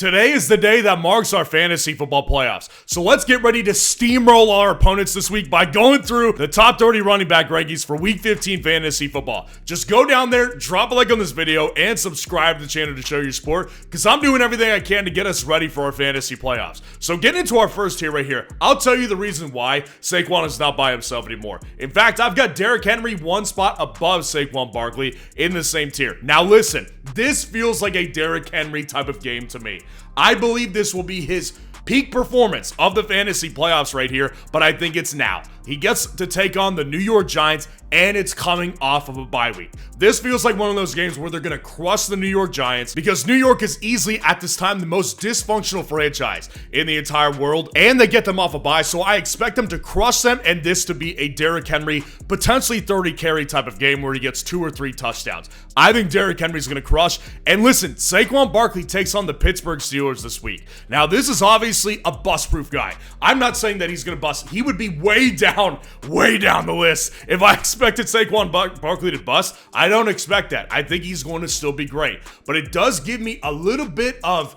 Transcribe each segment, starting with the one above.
Today is the day that marks our fantasy football playoffs. So let's get ready to steamroll our opponents this week by going through the top 30 running back rankings for week 15 fantasy football. Just go down there, drop a like on this video, and subscribe to the channel to show your support, because I'm doing everything I can to get us ready for our fantasy playoffs. So getting into our first tier right here, I'll tell you the reason why Saquon is not by himself anymore. In fact, I've got Derrick Henry one spot above Saquon Barkley in the same tier. Now listen, this feels like a Derrick Henry type of game to me. I believe this will be his peak performance of the fantasy playoffs right here, but I think it's now. He gets to take on the New York Giants, and it's coming off of a bye week. This feels like one of those games where they're going to crush the New York Giants, because New York is easily, at this time, the most dysfunctional franchise in the entire world, and they get them off a bye, so I expect them to crush them, and this to be a Derrick Henry, potentially 30 carry type of game where he gets 2 or 3 touchdowns. I think Derrick Henry's going to crush, and listen, Saquon Barkley takes on the Pittsburgh Steelers this week. Now, this is obviously a bust-proof guy. I'm not saying that he's going to bust. He would be way down the list if I expected Saquon Barkley to bust. I don't expect that. I think he's going to still be great. But it does give me a little bit of,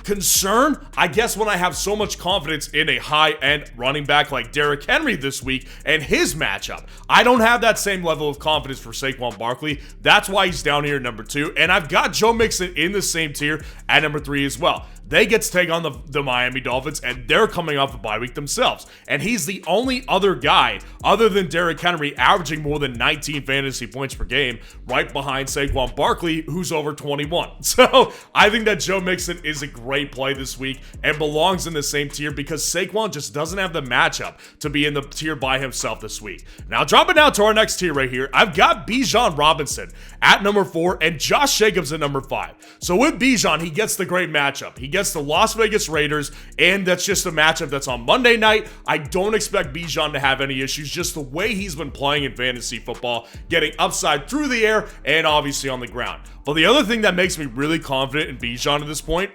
concern, I guess, when I have so much confidence in a high-end running back like Derrick Henry this week and his matchup. I don't have that same level of confidence for Saquon Barkley. That's why he's down here at number 2. And I've got Joe Mixon in the same tier at number 3 as well. They get to take on the Miami Dolphins, and they're coming off a bye week themselves. And he's the only other guy, other than Derrick Henry, averaging more than 19 fantasy points per game, right behind Saquon Barkley, who's over 21. So I think that Joe Mixon is a great play this week and belongs in the same tier, because Saquon just doesn't have the matchup to be in the tier by himself this week. Now, dropping down to our next tier right here, I've got Bijan Robinson at number 4 and Josh Jacobs at number 5. So with Bijan, he gets the great matchup. He gets the Las Vegas Raiders, and that's just a matchup that's on Monday night. I don't expect Bijan to have any issues, just the way he's been playing in fantasy football, getting upside through the air and obviously on the ground. But the other thing that makes me really confident in Bijan at this point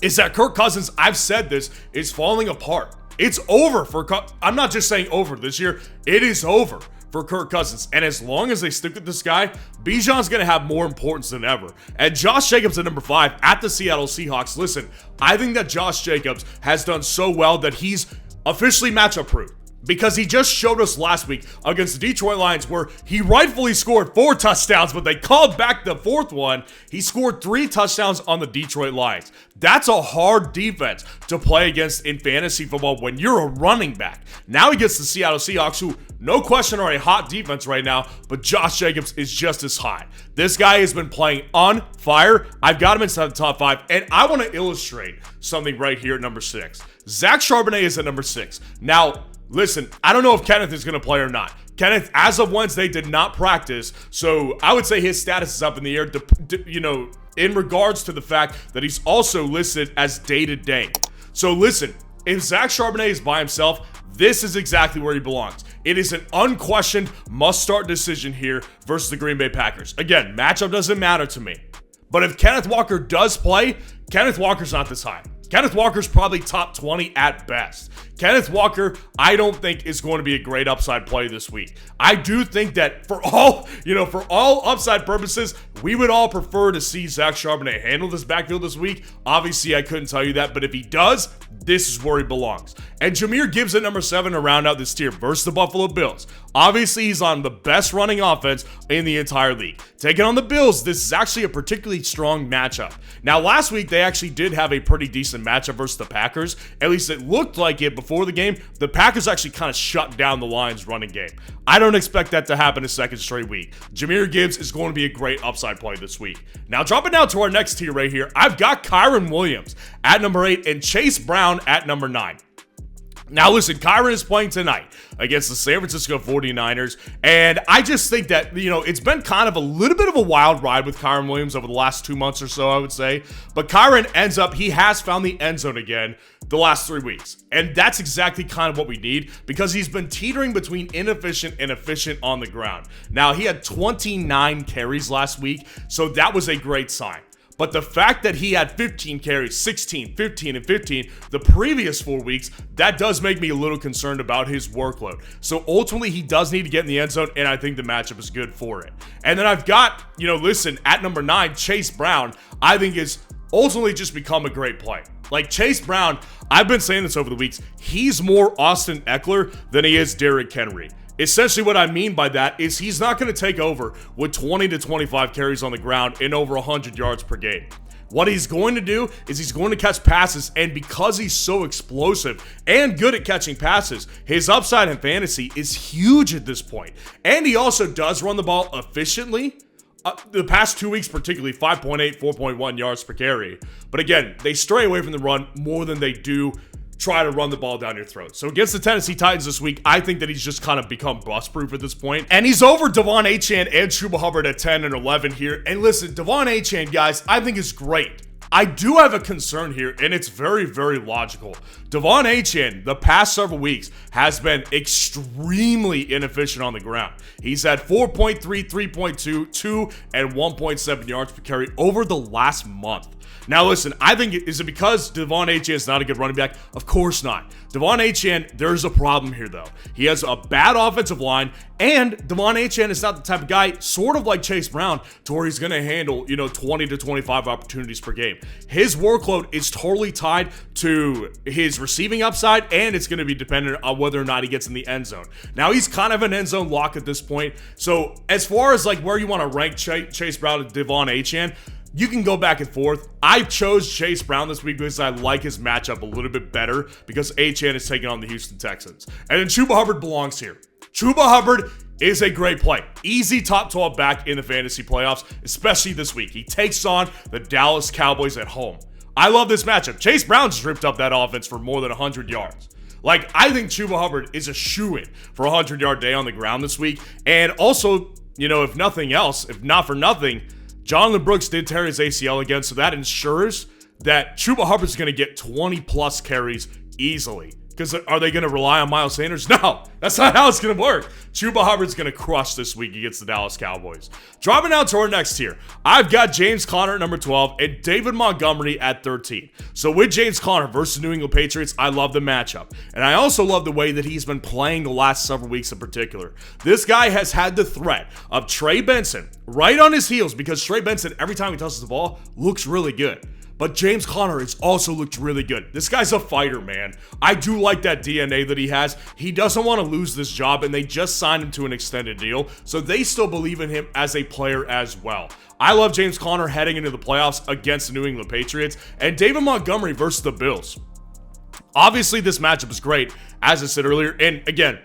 is that Kirk Cousins, I've said this, is falling apart. It's over for I'm not just saying over this year, it is over for Kirk Cousins. And as long as they stick with this guy, Bijan's going to have more importance than ever. And Josh Jacobs at number 5 at the Seattle Seahawks. Listen, I think that Josh Jacobs has done so well that he's officially matchup proof, because he just showed us last week against the Detroit Lions where he rightfully scored 4 touchdowns, but they called back the 4th one. He scored 3 touchdowns on the Detroit Lions. That's a hard defense to play against in fantasy football when you're a running back. Now he gets the Seattle Seahawks, who, no question, are a hot defense right now, but Josh Jacobs is just as hot. This guy has been playing on fire. I've got him inside the top 5, and I want to illustrate something right here at number 6. Zach Charbonnet is at number 6. Now, listen, I don't know if Kenneth is going to play or not. Kenneth, as of Wednesday, did not practice, so I would say his status is up in the air, in regards to the fact that he's also listed as day-to-day. So listen, if Zach Charbonnet is by himself, this is exactly where he belongs. It is an unquestioned must-start decision here versus the Green Bay Packers. Again, matchup doesn't matter to me. But if Kenneth Walker does play, Kenneth Walker's not this high. Kenneth Walker's probably top 20 at best. Kenneth Walker, I don't think is going to be a great upside play this week. I do think that for all upside purposes, we would all prefer to see Zach Charbonnet handle this backfield this week. Obviously, I couldn't tell you that, but if he does, this is where he belongs. And Jahmyr Gibbs at number 7 to round out this tier versus the Buffalo Bills. Obviously, he's on the best running offense in the entire league. Taking on the Bills, this is actually a particularly strong matchup. Now, last week, they actually did have a pretty decent matchup versus the Packers. At least it looked like it before the game. The Packers actually kind of shut down the Lions' running game. I don't expect that to happen a second straight week. Jahmyr Gibbs is going to be a great upside play this week. Now, dropping down to our next tier right here, I've got Kyren Williams at number 8 and Chase Brown at number 9. Now listen, Kyren is playing tonight against the San Francisco 49ers, and I just think that, it's been kind of a little bit of a wild ride with Kyren Williams over the last 2 months or so, I would say. But Kyren he has found the end zone again the last 3 weeks. And that's exactly kind of what we need, because he's been teetering between inefficient and efficient on the ground. Now, he had 29 carries last week, so that was a great sign. But the fact that he had 15 carries, 16, 15, and 15 the previous 4 weeks, that does make me a little concerned about his workload. So ultimately, he does need to get in the end zone, and I think the matchup is good for it. And then I've got, at number 9, Chase Brown, I think is ultimately just become a great play. Like Chase Brown, I've been saying this over the weeks, he's more Austin Eckler than he is Derrick Henry. Essentially what I mean by that is he's not going to take over with 20 to 25 carries on the ground and over 100 yards per game. What he's going to do is he's going to catch passes, and because he's so explosive and good at catching passes, his upside in fantasy is huge at this point. And he also does run the ball efficiently. The past 2 weeks particularly, 5.8, 4.1 yards per carry. But again, they stray away from the run more than they do try to run the ball down your throat. So against the Tennessee Titans this week, I think that he's just kind of become bust-proof at this point. And he's over Devon Achane and Chuba Hubbard at 10 and 11 here. And listen, Devon Achane, guys, I think is great. I do have a concern here, and it's very, very logical. Devon Achane, the past several weeks, has been extremely inefficient on the ground. He's had 4.3, 3.2, 2, and 1.7 yards per carry over the last month. Now listen, I think, is it because Devon Achane is not a good running back? Of course not. Devon Achane, there's a problem here though. He has a bad offensive line, and Devon Achane is not the type of guy, sort of like Chase Brown, to where he's going to handle, 20 to 25 opportunities per game. His workload is totally tied to his receiving upside, and it's going to be dependent on whether or not he gets in the end zone. Now he's kind of an end zone lock at this point. So as far as like where you want to rank Chase Brown and Devon Achane, you can go back and forth. I chose Chase Brown this week because I like his matchup a little bit better because Achane is taking on the Houston Texans. And then Chuba Hubbard belongs here. Chuba Hubbard is a great play. Easy top 12 back in the fantasy playoffs, especially this week. He takes on the Dallas Cowboys at home. I love this matchup. Chase Brown just ripped up that offense for more than 100 yards. Like, I think Chuba Hubbard is a shoo-in for a 100-yard day on the ground this week. And also, if nothing else, if not for nothing, Jonathan Brooks did tear his ACL again, so that ensures that Chuba Hubbard's going to get 20-plus carries easily. Because are they going to rely on Miles Sanders? No, that's not how it's going to work. Chuba Hubbard's going to crush this week against the Dallas Cowboys. Dropping down to our next tier, I've got James Conner at number 12 and David Montgomery at 13. So with James Conner versus New England Patriots, I love the matchup. And I also love the way that he's been playing the last several weeks in particular. This guy has had the threat of Trey Benson right on his heels because Trey Benson, every time he touches the ball, looks really good. But James Conner has also looked really good. This guy's a fighter, man. I do like that DNA that he has. He doesn't want to lose this job, and they just signed him to an extended deal, so they still believe in him as a player as well. I love James Conner heading into the playoffs against the New England Patriots, and David Montgomery versus the Bills. Obviously, this matchup is great, as I said earlier, and again,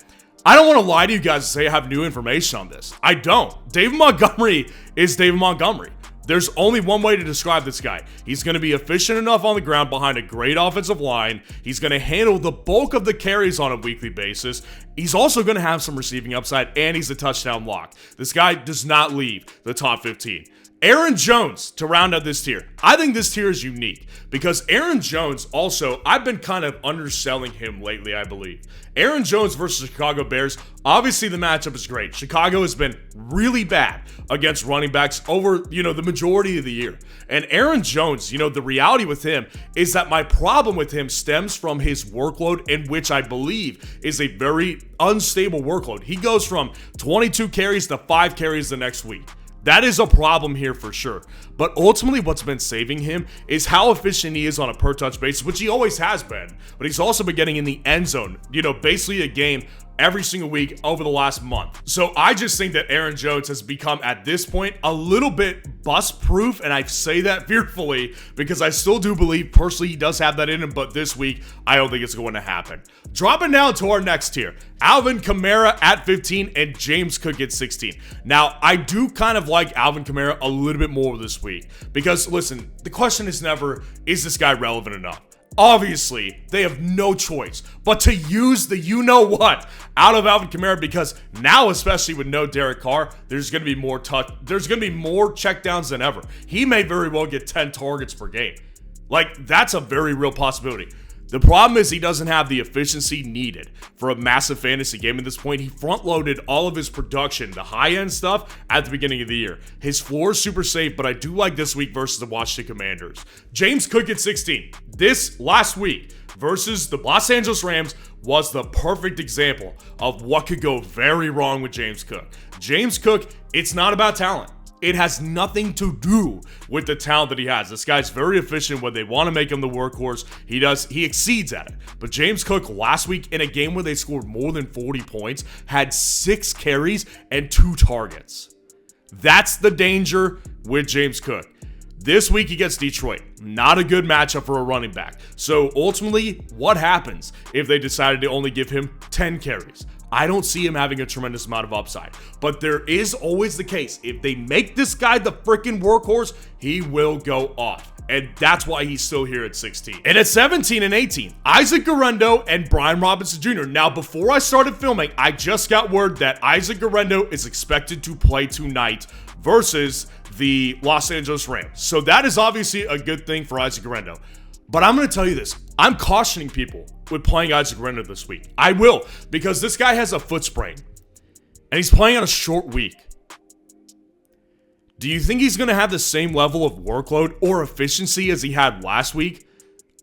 I don't want to lie to you guys and say I have new information on this. I don't. David Montgomery is David Montgomery. There's only one way to describe this guy. He's going to be efficient enough on the ground behind a great offensive line. He's going to handle the bulk of the carries on a weekly basis. He's also going to have some receiving upside, and he's a touchdown lock. This guy does not leave the top 15. Aaron Jones to round out this tier. I think this tier is unique because Aaron Jones also, I've been kind of underselling him lately, I believe. Aaron Jones versus the Chicago Bears, obviously the matchup is great. Chicago has been really bad against running backs over, the majority of the year. And Aaron Jones, the reality with him is that my problem with him stems from his workload, in which I believe is a very unstable workload. He goes from 22 carries to 5 carries the next week. That is a problem here for sure. But ultimately what's been saving him is how efficient he is on a per touch basis, which he always has been. But he's also been getting in the end zone, basically a game every single week over the last month. So I just think that Aaron Jones has become, at this point, a little bit bust-proof, and I say that fearfully because I still do believe, personally, he does have that in him, but this week, I don't think it's going to happen. Dropping down to our next tier, Alvin Kamara at 15 and James Cook at 16. Now, I do kind of like Alvin Kamara a little bit more this week because, listen, the question is never, is this guy relevant enough? Obviously, they have no choice but to use the you-know-what out of Alvin Kamara because now, especially with no Derek Carr, there's going to be more checkdowns than ever. He may very well get 10 targets per game. Like, that's a very real possibility. The problem is he doesn't have the efficiency needed for a massive fantasy game at this point. He front-loaded all of his production, the high-end stuff, at the beginning of the year. His floor is super safe, but I do like this week versus the Washington Commanders. James Cook at 16. This last week versus the Los Angeles Rams was the perfect example of what could go very wrong with James Cook. James Cook, it's not about talent. It has nothing to do with the talent that he has. This guy's very efficient when they want to make him the workhorse. He exceeds at it. But James Cook last week in a game where they scored more than 40 points had 6 carries and 2 targets. That's the danger with James Cook. This week he gets Detroit. Not a good matchup for a running back. So ultimately, what happens if they decided to only give him 10 carries? I don't see him having a tremendous amount of upside. But there is always the case. If they make this guy the freaking workhorse, he will go off. And that's why he's still here at 16. And at 17 and 18, Isaac Guerendo and Brian Robinson Jr. Now, before I started filming, I just got word that Isaac Guerendo is expected to play tonight versus the Los Angeles Rams. So that is obviously a good thing for Isaac Guerendo. But I'm going to tell you this. I'm cautioning people with playing Isaac Guerendo this week. I will, because this guy has a foot sprain. And he's playing on a short week. Do you think he's going to have the same level of workload or efficiency as he had last week?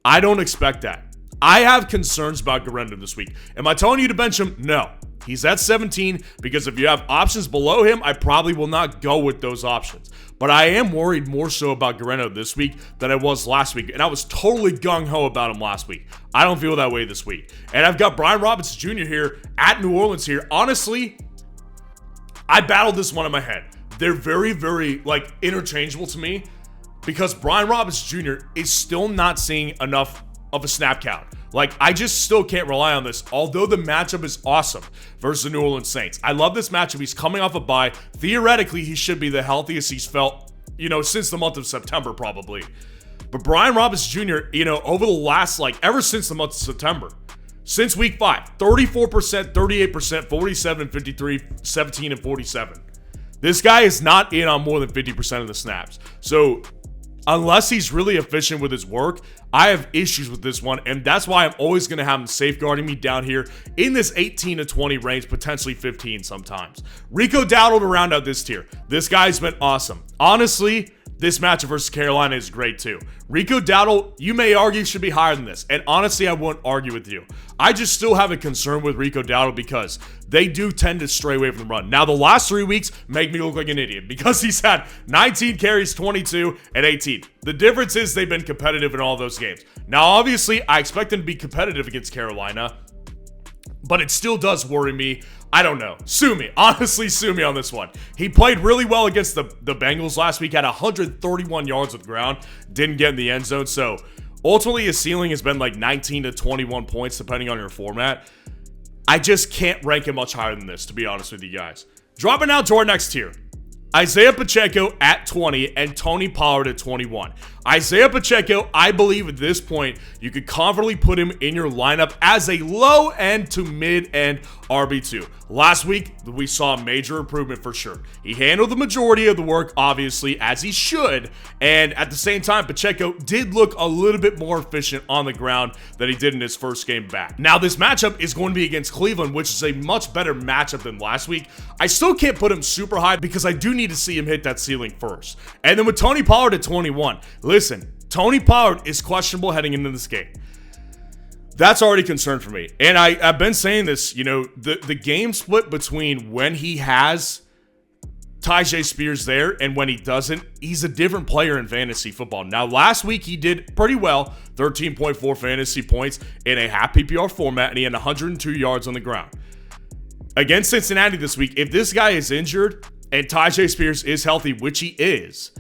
I don't expect that. I have concerns about Guerendo this week. Am I telling you to bench him? No. He's at 17 because if you have options below him, I probably will not go with those options. But I am worried more so about Guerendo this week than I was last week. And I was totally gung-ho about him last week. I don't feel that way this week. And I've got Brian Robinson Jr. here at New Orleans here. Honestly, I battled this one in my head. They're very, very, interchangeable to me because Brian Robinson Jr. is still not seeing enough of a snap count. I just still can't rely on this, although the matchup is awesome versus the New Orleans Saints. I love this matchup. He's coming off a bye. Theoretically, he should be the healthiest he's felt, since the month of September, probably. But Brian Robinson Jr., over the last, ever since the month of September, since week 5, 34%, 38%, 47, 53, 17, and 47. This guy is not in on more than 50% of the snaps. So, unless he's really efficient with his work, I have issues with this one, and that's why I'm always going to have him safeguarding me down here in this 18 to 20 range, potentially 15 sometimes. Rico Dowdle to round out this tier. This guy's been awesome. Honestly, this matchup versus Carolina is great too. Rico Dowdle, you may argue, should be higher than this, and honestly, I won't argue with you. I just still have a concern with Rico Dowdle because they do tend to stray away from the run. Now, the last 3 weeks make me look like an idiot because he's had 19 carries, 22, and 18. The difference is they've been competitive in all those games. Now, obviously, I expect them to be competitive against Carolina, but it still does worry me. I don't know. Sue me. Honestly, sue me on this one. He played really well against the Bengals last week, had 131 yards of ground, didn't get in the end zone, so ultimately his ceiling has been 19 to 21 points depending on your format. I just can't rank him much higher than this, to be honest with you guys. Dropping out to our next tier. Isaiah Pacheco at 20 and Tony Pollard at 21. Isaiah Pacheco, I believe at this point, you could confidently put him in your lineup as a low end to mid end RB2. Last week, we saw a major improvement for sure. He handled the majority of the work, obviously, as he should. And at the same time, Pacheco did look a little bit more efficient on the ground than he did in his first game back. Now, this matchup is going to be against Cleveland, which is a much better matchup than last week. I still can't put him super high because I do need to see him hit that ceiling first. And then with Tony Pollard at 21, listen, Tony Pollard is questionable heading into this game. That's already a concern for me. And I've been saying this, the game split between when he has Tyjae Spears there and when he doesn't, he's a different player in fantasy football. Now, last week he did pretty well, 13.4 fantasy points in a half PPR format, and he had 102 yards on the ground. Against Cincinnati this week, if this guy is injured and Tyjae Spears is healthy, which he is,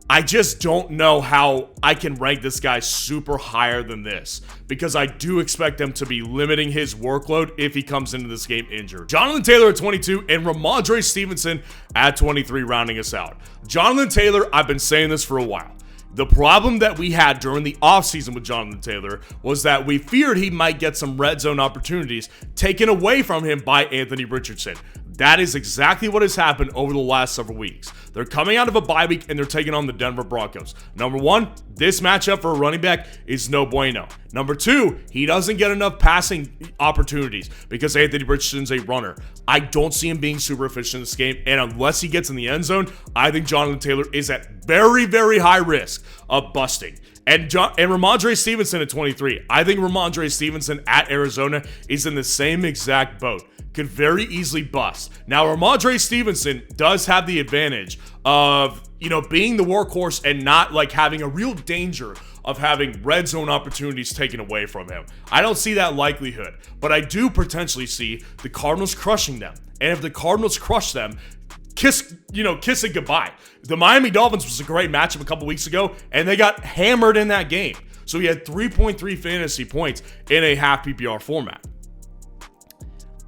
I just don't know how I can rank this guy super higher than this because I do expect them to be limiting his workload if he comes into this game injured. Jonathan Taylor at 22 and Ramondre Stevenson at 23 rounding us out. Jonathan Taylor, I've been saying this for a while. The problem that we had during the offseason with Jonathan Taylor was that we feared he might get some red zone opportunities taken away from him by Anthony Richardson. That is exactly what has happened over the last several weeks. They're coming out of a bye week and they're taking on the Denver Broncos. Number one, this matchup for a running back is no bueno. Number two, he doesn't get enough passing opportunities because Anthony Richardson's a runner. I don't see him being super efficient in this game, and unless he gets in the end zone, I think Jonathan Taylor is at very, very high risk of busting. And Ramondre Stevenson at 23. I think Ramondre Stevenson at Arizona is in the same exact boat. Could very easily bust. Now, Ramondre Stevenson does have the advantage of, being the workhorse and not like having a real danger of having red zone opportunities taken away from him. I don't see that likelihood, but I do potentially see the Cardinals crushing them. And if the Cardinals crush them, kiss it goodbye. The Miami Dolphins was a great matchup a couple weeks ago, and they got hammered in that game. So he had 3.3 fantasy points in a half PPR format.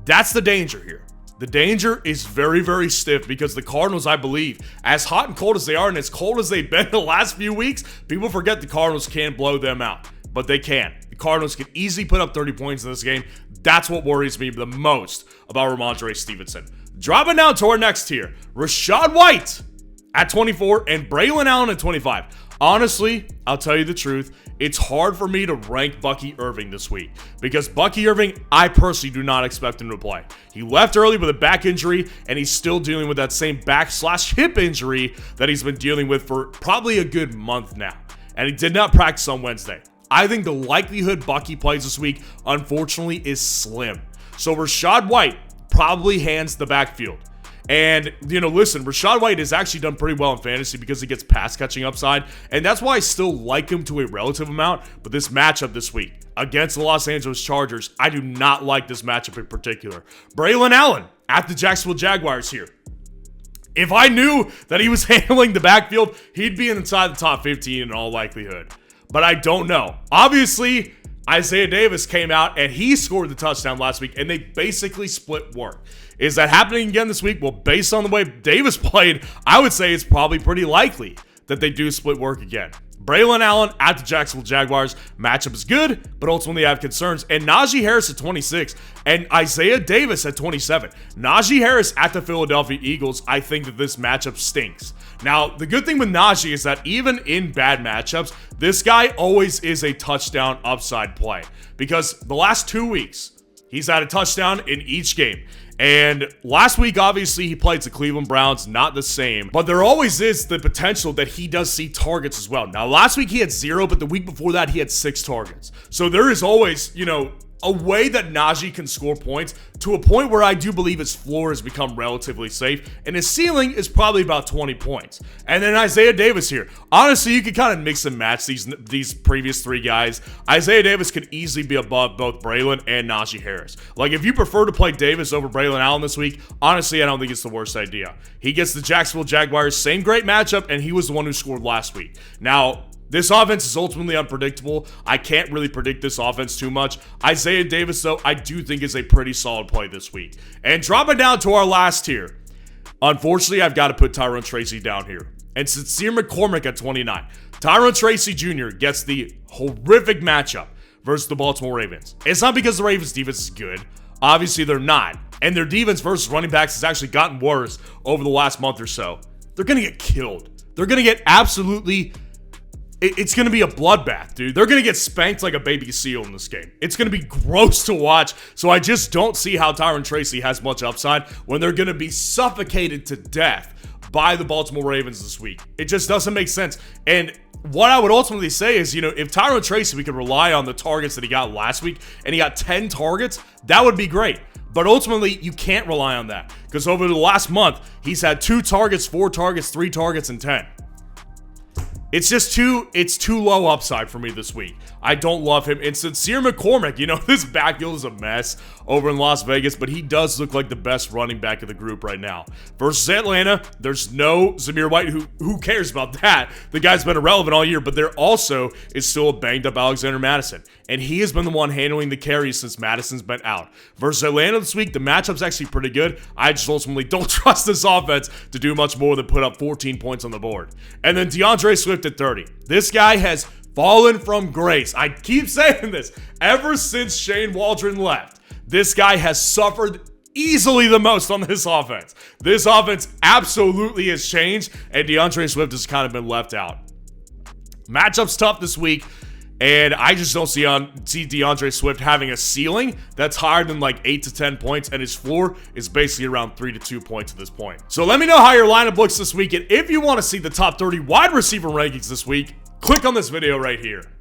That's the danger here. The danger is very, very stiff because the Cardinals, I believe, as hot and cold as they are and as cold as they've been the last few weeks, people forget the Cardinals can blow them out. But they can. The Cardinals can easily put up 30 points in this game. That's what worries me the most about Ramondre Stevenson. Dropping down to our next tier, Rachaad White at 24 and Braylon Allen at 25. Honestly, I'll tell you the truth, it's hard for me to rank Bucky Irving this week because Bucky Irving, I personally do not expect him to play. He left early with a back injury and he's still dealing with that same back/hip injury that he's been dealing with for probably a good month now. And he did not practice on Wednesday. I think the likelihood Bucky plays this week, unfortunately, is slim. So Rachaad White probably hands the backfield. And, listen, Rachaad White has actually done pretty well in fantasy because he gets pass catching upside. And that's why I still like him to a relative amount. But this matchup this week against the Los Angeles Chargers, I do not like this matchup in particular. Braylon Allen at the Jacksonville Jaguars here. If I knew that he was handling the backfield, he'd be inside the top 15 in all likelihood. But I don't know. Obviously, Isaiah Davis came out and he scored the touchdown last week and they basically split work. Is that happening again this week? Well, based on the way Davis played, I would say it's probably pretty likely that they do split work again. Braylon Allen at the Jacksonville Jaguars. Matchup is good, but ultimately I have concerns. And Najee Harris at 26 and Isaiah Davis at 27. Najee Harris at the Philadelphia Eagles, I think that this matchup stinks. Now, the good thing with Najee is that even in bad matchups, this guy always is a touchdown upside play. Because the last 2 weeks, he's had a touchdown in each game. And last week, obviously, he played the Cleveland Browns, not the same. But there always is the potential that he does see targets as well. Now, last week he had 0, but the week before that he had 6 targets. So there is always, a way that Najee can score points to a point where I do believe his floor has become relatively safe and his ceiling is probably about 20 points. And then Isaiah Davis here. Honestly, you could kind of mix and match these previous 3 guys. Isaiah Davis could easily be above both Braylon and Najee Harris. Like, if you prefer to play Davis over Braylon Allen this week, honestly, I don't think it's the worst idea. He gets the Jacksonville Jaguars, same great matchup, and he was the one who scored last week. Now, this offense is ultimately unpredictable. I can't really predict this offense too much. Isaiah Davis, though, I do think is a pretty solid play this week. And dropping down to our last tier, unfortunately, I've got to put Tyrone Tracy down here. And Sincere McCormick at 29. Tyrone Tracy Jr. gets the horrific matchup versus the Baltimore Ravens. It's not because the Ravens' defense is good. Obviously, they're not. And their defense versus running backs has actually gotten worse over the last month or so. They're going to get killed. They're going to get absolutely... It's going to be a bloodbath, dude. They're going to get spanked like a baby seal in this game. It's going to be gross to watch, so I just don't see how Tyrone Tracy has much upside when they're going to be suffocated to death by the Baltimore Ravens this week. It just doesn't make sense. And what I would ultimately say is, if Tyrone Tracy, we could rely on the targets that he got last week, and he got 10 targets, that would be great. But ultimately, you can't rely on that because over the last month, he's had 2 targets, 4 targets, 3 targets, and 10. It's just too low upside for me this week. I don't love him. And Sincere McCormick, this backfield is a mess over in Las Vegas, but he does look like the best running back of the group right now. Versus Atlanta, there's no Zamir White. Who cares about that? The guy's been irrelevant all year, but there also is still a banged-up Alexander Madison. And he has been the one handling the carries since Madison's been out. Versus Atlanta this week, the matchup's actually pretty good. I just ultimately don't trust this offense to do much more than put up 14 points on the board. And then DeAndre Swift at 30. This guy has fallen from grace. I keep saying this. Ever since Shane Waldron left, this guy has suffered easily the most on this offense. This offense absolutely has changed, and DeAndre Swift has kind of been left out. Matchup's tough this week. And I just don't see DeAndre Swift having a ceiling that's higher than like 8 to 10 points, and his floor is basically around 3 to 2 points at this point. So let me know how your lineup looks this week, and if you want to see the top 30 wide receiver rankings this week, click on this video right here.